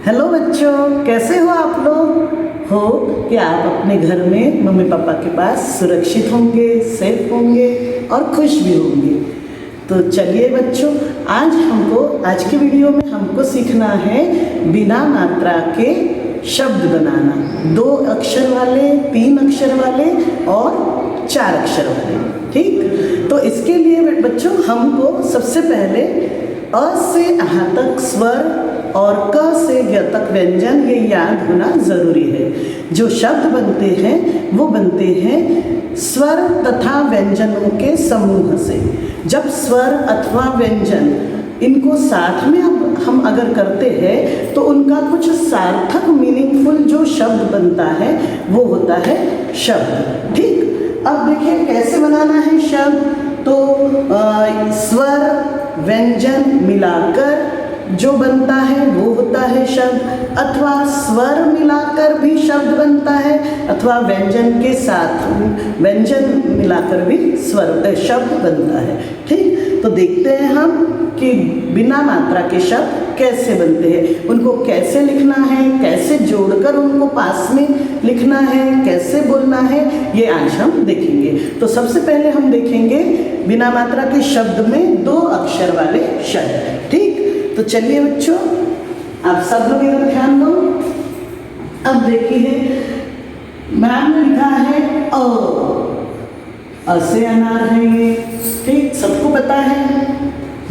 Hello बच्चों, कैसे हो आप लोग? हो कि आप अपने घर में मम्मी पापा के पास सुरक्षित होंगे, सेफ होंगे और खुश भी होंगे। तो चलिए बच्चों, आज के वीडियो में हमको सीखना है बिना मात्रा के शब्द बनाना। 2 अक्षर वाले, 3 अक्षर वाले और 4 अक्षर वाले। ठीक, तो इसके लिए बच्चों हमको सबसे पहले अ से अ तक स्वर और क से य तक व्यंजन ये याद होना ज़रूरी है। जो शब्द बनते हैं वो बनते हैं स्वर तथा व्यंजनों के समूह से। जब स्वर अथवा व्यंजन इनको साथ में हम अगर करते हैं तो उनका कुछ सार्थक मीनिंगफुल जो शब्द बनता है वो होता है शब्द। ठीक, अब देखिए कैसे बनाना है शब्द। तो स्वर व्यंजन मिलाकर जो बनता है वो होता है शब्द, अथवा स्वर मिलाकर भी शब्द बनता है, अथवा व्यंजन के साथ व्यंजन मिलाकर भी शब्द बनता है। ठीक, तो देखते हैं हम कि बिना मात्रा के शब्द कैसे बनते हैं, उनको कैसे लिखना है, कैसे जोड़कर उनको पास में लिखना है, कैसे बोलना है, ये आज हम देखेंगे। तो सबसे पहले हम देखेंगे बिना मात्रा के शब्द में 2 अक्षर वाले शब्द। ठीक, तो चलिए बच्चों, आप सब लोग इधर ध्यान दो। अब देखिए मैम ने लिखा है अ से अनार है ये। ठीक, सबको पता है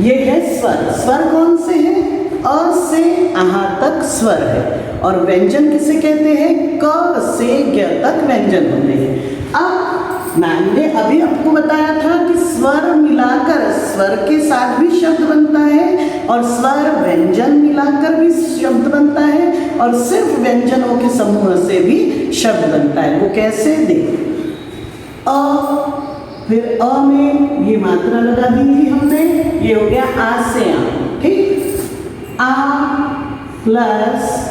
ये है स्वर। स्वर कौन से हैं? अ से अ तक स्वर है और व्यंजन किसे कहते हैं? क से ग तक व्यंजन होते हैं। अब मैम ने अभी आपको बताया था कि स्वर मिलाकर स्वर के साथ भी शब्द बनता है और स्वर व्यंजन मिलाकर भी शब्द बनता है और सिर्फ व्यंजनों के समूह से भी शब्द बनता है। वो कैसे? देखो, अ, फिर अ में ये मात्रा लगा दी थी हमने, ये हो गया आ से आ। ठीक, आ प्लस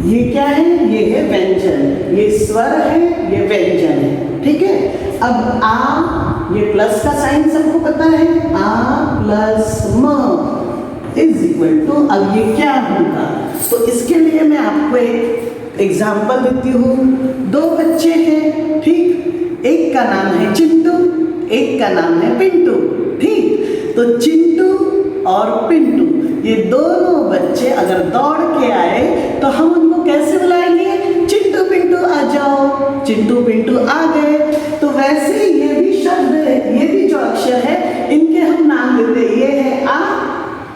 ये क्या है? ये है व्यंजन, ये स्वर है, ये व्यंजन है। ठीक है, अब आ, ये प्लस का साइन सबको पता है, a plus m is equal to, अब ये क्या होगा? तो इसके लिए मैं आपको एक एग्जाम्पल देती हूँ। 2 बच्चे हैं, ठीक, एक का नाम है चिंटू, एक का नाम है पिंटू। ठीक, तो चिंटू और पिंटू ये दोनों बच्चे अगर दौड़ के आए तो हम उनको कैसे बुलाएंगे? चिंटू पिंटू आ जाओ, चिंटू पिंटू आ गए। तो वैसे ये भी शब्द है, ये भी जो अक्षर है इनके हम नाम देते हैं। ये है आ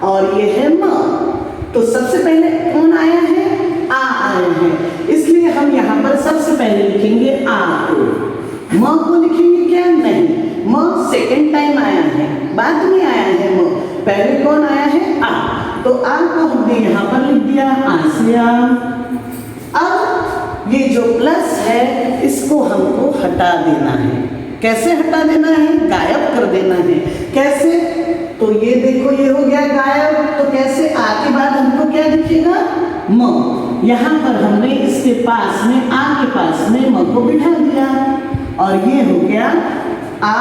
और ये है म। तो सबसे पहले कौन आया है? आ आया है, इसलिए हम यहाँ पर सबसे पहले लिखेंगे आ को। म को लिखेंगे क्या? नहीं, म सेकेंड टाइम आया है, बाद में आया है म। पहले कौन आया है? आ। तो आ को हमने यहाँ पर लिख दिया आ से आ। अब ये जो प्लस है इसको हमको हटा देना है। कैसे हटा देना है? गायब कर देना है। कैसे? तो ये देखो, ये हो गया गायब। तो कैसे? आ के बाद हमको क्या दिखेगा? म। यहाँ पर हमने इसके पास में, आ के पास में म को बिठा दिया और ये हो गया आ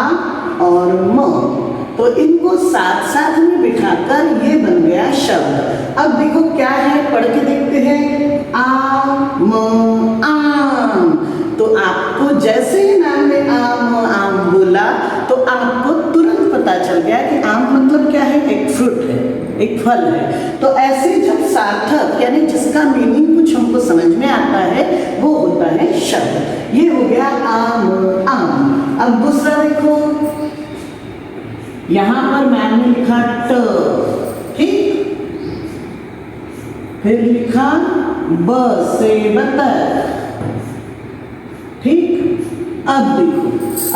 और म। तो इनको साथ साथ में बिठाकर ये बन गया शब्द। अब देखो क्या है, पढ़ के देखते हैं। आ म आम। तो आपको जैसे ही नाम में आम आम बोला तो आपको तुरंत पता चल गया कि आम मतलब क्या है? एक फ्रूट है, एक फल है। तो ऐसे जब सार्थक यानी जिसका मीनिंग कुछ हमको समझ में आता है वो होता है शब्द। ये हो गया आम आम। अब दूसरा देखो, यहाँ पर मैम ने लिखा ट, ठीक, फिर लिखा ब से बतख। ठीक, अब देखो,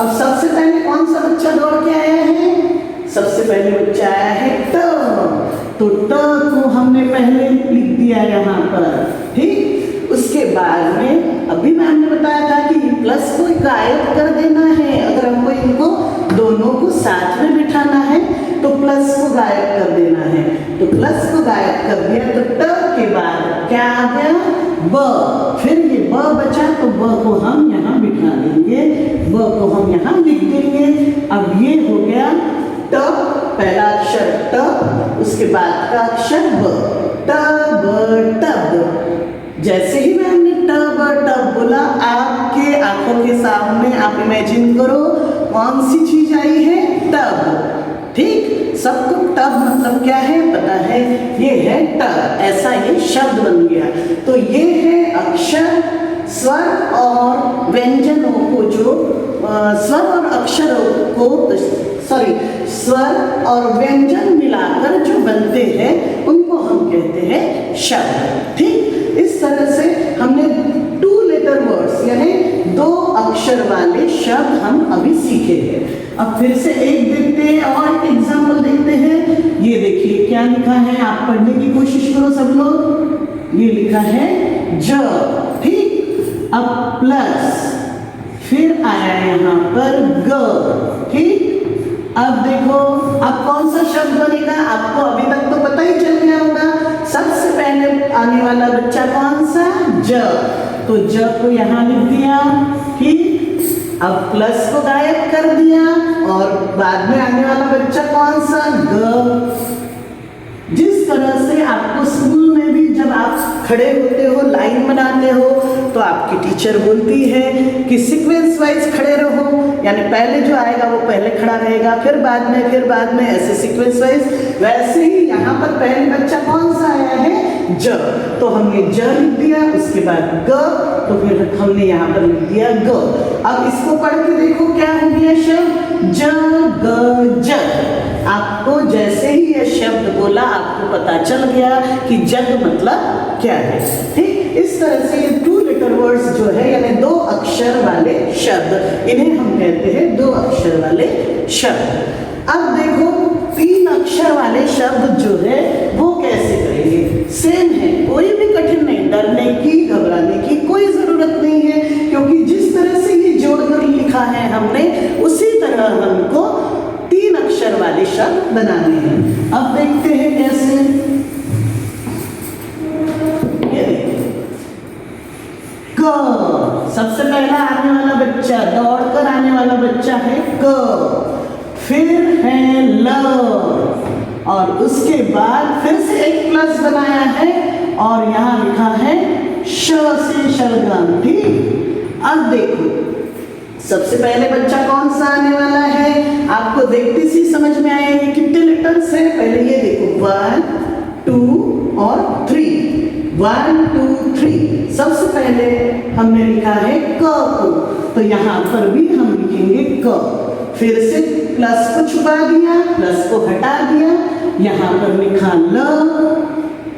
अब सबसे पहले कौन सा बच्चा दौड़ के आया है? सबसे पहले बच्चा आया है ट। तो ट को हमने पहले लिख दिया यहाँ पर। ठीक, उसके बाद में अभी मैम ने बताया था कि प्लस को गायब कर देना है। अगर हमको इनको दोनों को साथ में बिठाना है तो प्लस को गायब कर देना है। तो प्लस को गायब कर दिया तो ट के बाद क्या आ गया? ब। फिर ये ब बचा तो ब को हम यहाँ बिठा देंगे। ट, पहला अक्षर ट, उसके बाद का अक्षर ब, टब टब। जैसे ही मैंने टब टब बोला, आपके आंखों के सामने आप इमेजिन करो कौन सी चीज आई है, टब। ठीक, सबको टब मतलब क्या है पता है, ये है ट, ऐसा ये शब्द बन गया। तो ये है अक्षर, स्वर और व्यंजनों को जो स्वर और अक्षरों को स्वर और व्यंजन मिलाकर जो बनते हैं उनको हम कहते हैं शब्द। ठीक, इस तरह से हमने 2 लेटर वर्ड्स यानी 2 अक्षर वाले शब्द हम अभी सीखे हैं। अब फिर से एक देखते हैं और एक एग्जाम्पल देखते हैं। ये देखिए क्या लिखा है, आप पढ़ने की कोशिश करो सब लोग। ये लिखा है ज, ठीक, अब प्लस, फिर आया यहाँ पर ग। ठीक, अब देखो अब कौन सा शब्द बनेगा, आपको अभी तक तो पता ही चल गया होगा। सबसे पहले आने वाला बच्चा कौन सा, ज, तो ज को यहाँ लिख दिया। ठीक, अब प्लस को गायब कर दिया और बाद में आने वाला बच्चा कौन सा, ग। जिस तरह से आपको स्कूल में भी जब आप खड़े होते हो, लाइन बनाते हो, तो आपकी टीचर बोलती है कि सीक्वेंस वाइज खड़े रहो, यानी पहले जो आएगा वो पहले खड़ा रहेगा, फिर बाद में ऐसे सीक्वेंस वाइज। वैसे ही यहाँ पर पहले बच्चा कौन सा आया है, ज, तो हमने ज लिख दिया, उसके बाद ग, तो फिर हमने यहाँ पर लिख दिया ग। अब इसको पढ़ के देखो क्या हो गया शब्द, ज ग ज। आपको जैसे ही यह शब्द बोला आपको पता चल गया कि जग मतलब क्या है। ठीक, इस तरह से ये 2 लेटर वर्ड्स जो है यानी 2 अक्षर वाले शब्द, इन्हें हम कहते हैं 2 अक्षर वाले शब्द। अब देखो 3 अक्षर वाले शब्द जो है वो कैसे करेंगे, सेम है, कोई भी कठिन नहीं, डरने की घबराने की कोई जरूरत नहीं है, क्योंकि जिस तरह से ये जोड़कर लिखा है हमने उसी तरह हमको 3 अक्षर वाले शब्द बनाने हैं। अब देखते हैं कैसे। ये देखिए क, सबसे पहला आने वाला बच्चा, दौड़कर आने वाला बच्चा है क, फिर है ल, और उसके बाद फिर से एक प्लस बनाया है और यहाँ लिखा है श से शलगम। ठीक, अब देखो सबसे पहले बच्चा कौन सा आने वाला है, आपको देखते सी समझ में आएंगे कितने लेटर्स है। पहले ये देखो 1 2 और 3, 1 2 3। सबसे पहले हमने लिखा है क को, तो यहाँ पर भी हम लिखेंगे क, फिर से प्लस को छुपा दिया, प्लस को हटा दिया, यहाँ पर लिखा ल,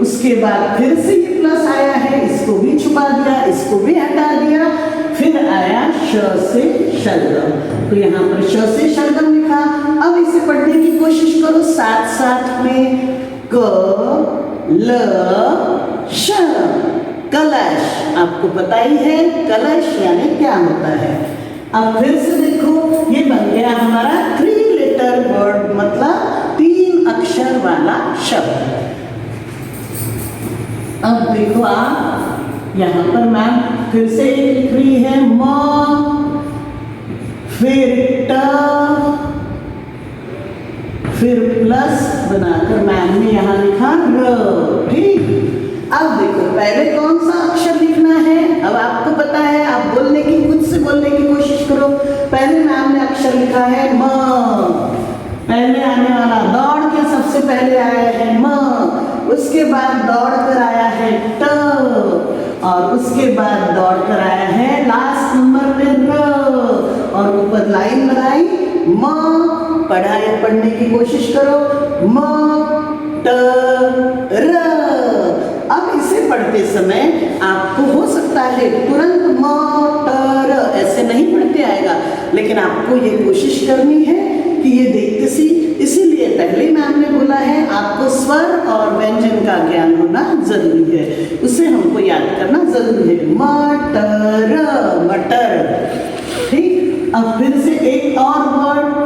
उसके बाद फिर से ये प्लस आया है, इसको भी छुपा दिया, इसको भी हटा दिया, फिर आया श से शलगम, तो यहाँ पर श से शलगम लिखा। अब इसे पढ़ने की कोशिश करो साथ साथ में, क ल श, कलश। आपको पता ही है कलश यानी क्या होता है। अब फिर से देखो ये बन गया हमारा 3 लेटर वर्ड, मतलब 3 अक्षर वाला शब्द। अब देखो आप यहाँ पर मैम फिर से लिख रही है म, फिर ट, फिर प्लस बनाकर मैम ने यहाँ लिखा र। ठीक, अब देखो पहले कौन सा अक्षर लिखना है, अब आपको पता है, आप बोलने की, खुद से बोलने की कोशिश करो। पहले मैम ने अक्षर लिखा है म, पहले आने वाला दौड़ के सबसे पहले आया है म, उसके बाद दौड़ कर आया है ट, और उसके बाद दौड़ कर आया है लास्ट नंबर पे र, और ऊपर लाइन बनाई म, पढ़ने की कोशिश करो, म ट र। अब इसे पढ़ते समय आपको हो सकता है तुरंत म ट र ऐसे नहीं पढ़ते आएगा, लेकिन आपको ये कोशिश करनी है कि ये देखते सी, इसीलिए पहले मैम ने बोला है आपको स्वर और व्यंजन का ज्ञान होना जरूरी है, उसे हमको याद करना जरूरी है। मटर, मटर। ठीक, अब फिर से एक और वर्ड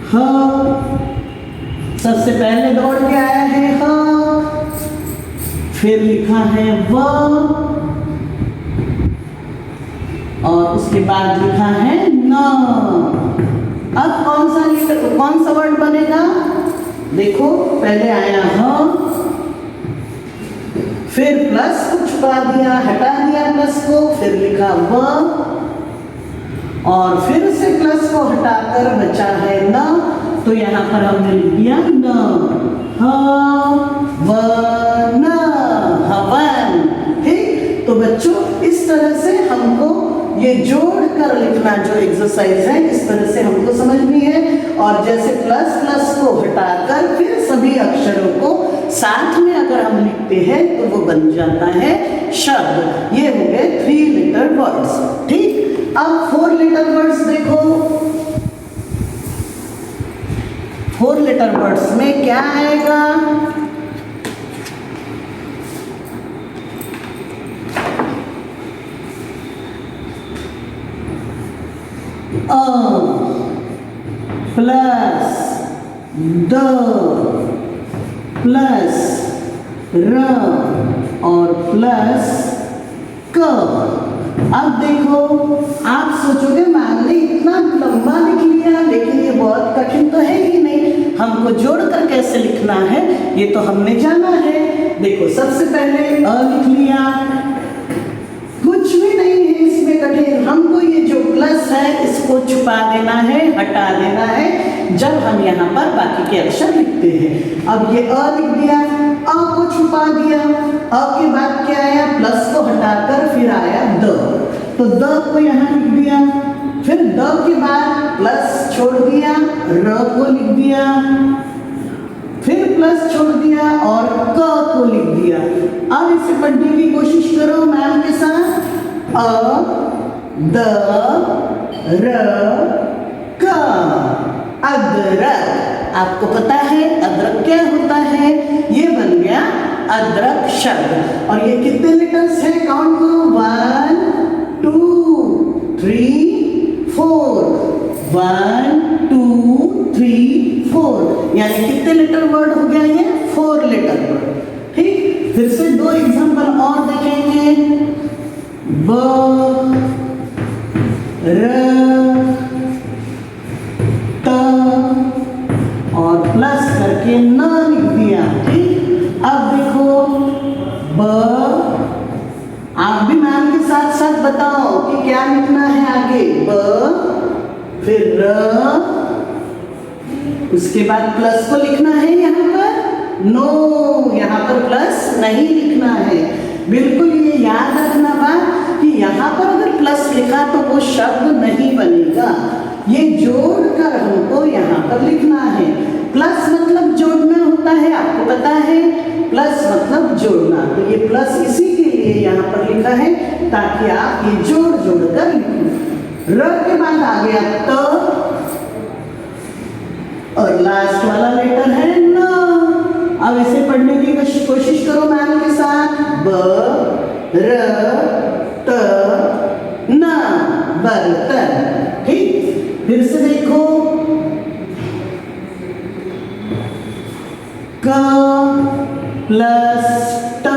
ह, सबसे पहले दौड़ के आया है ह, फिर लिखा है व, और उसके बाद लिखा है न। अब कौन सा वर्ड बनेगा? देखो पहले आया ह, फिर प्लस को छुपा दिया, हटा दिया प्लस को, फिर लिखा व, और फिर से प्लस को हटाकर बचा है न, तो यहाँ पर हमने लिख दिया न, ह व न, हवन। ठीक, तो बच्चों इस तरह से हमको ये जोड़ कर लिखना जो एक्सरसाइज है इस तरह से हमको समझनी है। और जैसे प्लस प्लस को हटाकर फिर सभी अक्षरों को साथ में अगर हम लिखते हैं तो वो बन जाता है शब्द। ये हो गए 3 लेटर वर्ड्स। ठीक, अब 4 लेटर वर्ड्स देखो। 4 लेटर वर्ड्स में क्या आएगा? अ प्लस द प्लस र और प्लस क। अब देखो आप सोचोगे मैम ने इतना लंबा लिख लिया, लेकिन ये बहुत कठिन तो है ही नहीं, हमको जोड़कर कैसे लिखना है ये तो हमने जाना है। देखो सबसे पहले अ लिख लिया, कुछ भी नहीं है इसमें कठिन, हमको ये जो प्लस है इसको छुपा देना है, हटा देना है जब हम यहाँ पर बाकी के अक्षर लिखते हैं। अब ये अ लिख दिया, अ को छुपा दिया, अ के बाद क्या आया? प्लस को हटाकर फिर आया द, तो द को यहाँ लिख दिया, फिर द के बाद प्लस छोड़ दिया, र को लिख दिया, फिर प्लस छोड़ दिया और क को लिख दिया। अब इसे पढ़ने की कोशिश करो मैम के साथ। अ द र क, अदरक। आपको पता है अदरक क्या होता है? ये बन गया अदरक शब्द। और ये कितने लेटर्स हैं? काउंट करो, 1 2 3 4, 1 2 3 4, यानी कितने लेटर वर्ड हो गया ये? 4 लेटर वर्ड। ठीक, फिर से 2 एग्जांपल और देखेंगे। ब र त और प्लस करके न लिख दिया। ठीक, अब देखो ब, आप भी मैम के साथ साथ बताओ कि क्या लिखना है आगे। ब फिर र, उसके बाद प्लस को लिखना है यहाँ पर? नो, यहाँ पर प्लस नहीं लिखना है। बिल्कुल ये याद रखना बात कि यहाँ पर अगर प्लस लिखा तो वो शब्द नहीं बनेगा, ये जोड़कर हमको यहाँ पर लिखना है। प्लस मतलब जोड़ना होता है, आपको पता है, प्लस मतलब जोड़ना, तो ये प्लस इसी के लिए यहाँ पर लिखा है ताकि आप ये जोड़ जोड़ कर लिखें। र के बाद आ गया त और लास्ट वाला लेटर है न। अब इसे पढ़ने की कोशिश करो मैम के साथ। ब र त न, बर्तन। ठीक, फिर से देखो क प्लस ट,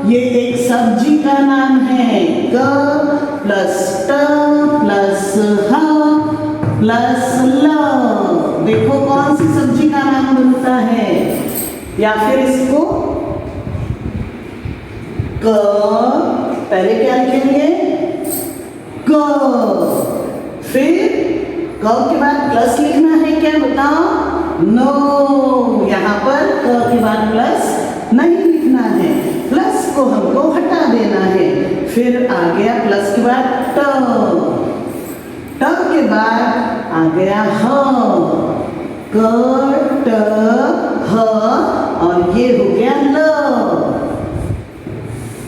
ये एक सब्जी का नाम है। क प्लस ट प्लस ह प्लस ल, देखो कौन सी सब्जी का नाम बनता है? या फिर इसको क, पहले क्या लिखेंगे? क, फिर क के बाद प्लस लिखना है क्या बताओ? नो, यहाँ पर क के बाद प्लस नहीं लिखना है, प्लस को हमको हटा देना है। फिर आ गया प्लस के बाद ट, ट के बाद आ गया ह, क ट ह और ये हो गया ल।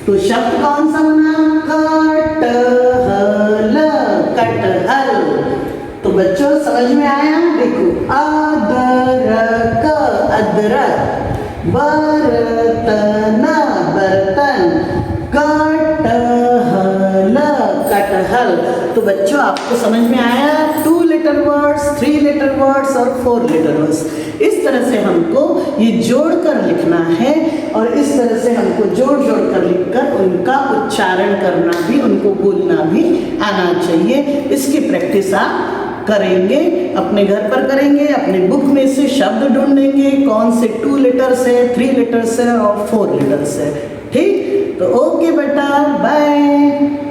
तो शब्द कौन सा बना? कटहल, कटहल। तो बच्चों समझ में आया? देखो अदरक, अदरक, बर्तन, बर्तन, कटहल, कटहल। तो बच्चों आपको समझ में आया? 2 लेटर वर्ड्स, 3 लेटर वर्ड्स और 4 लेटर वर्ड्स। इस तरह से हमको ये जोड़ कर लिखना है और इस तरह से हमको जोड़ जोड़ कर लिखकर उनका उच्चारण करना भी, उनको बोलना भी आना चाहिए। इसकी प्रैक्टिस आप करेंगे, अपने घर पर करेंगे, अपने बुक में से शब्द ढूंढेंगे कौन से 2 लेटर्स है, 3 लेटर्स है और 4 लेटर्स है। ठीक, तो ओके बेटा, बाय।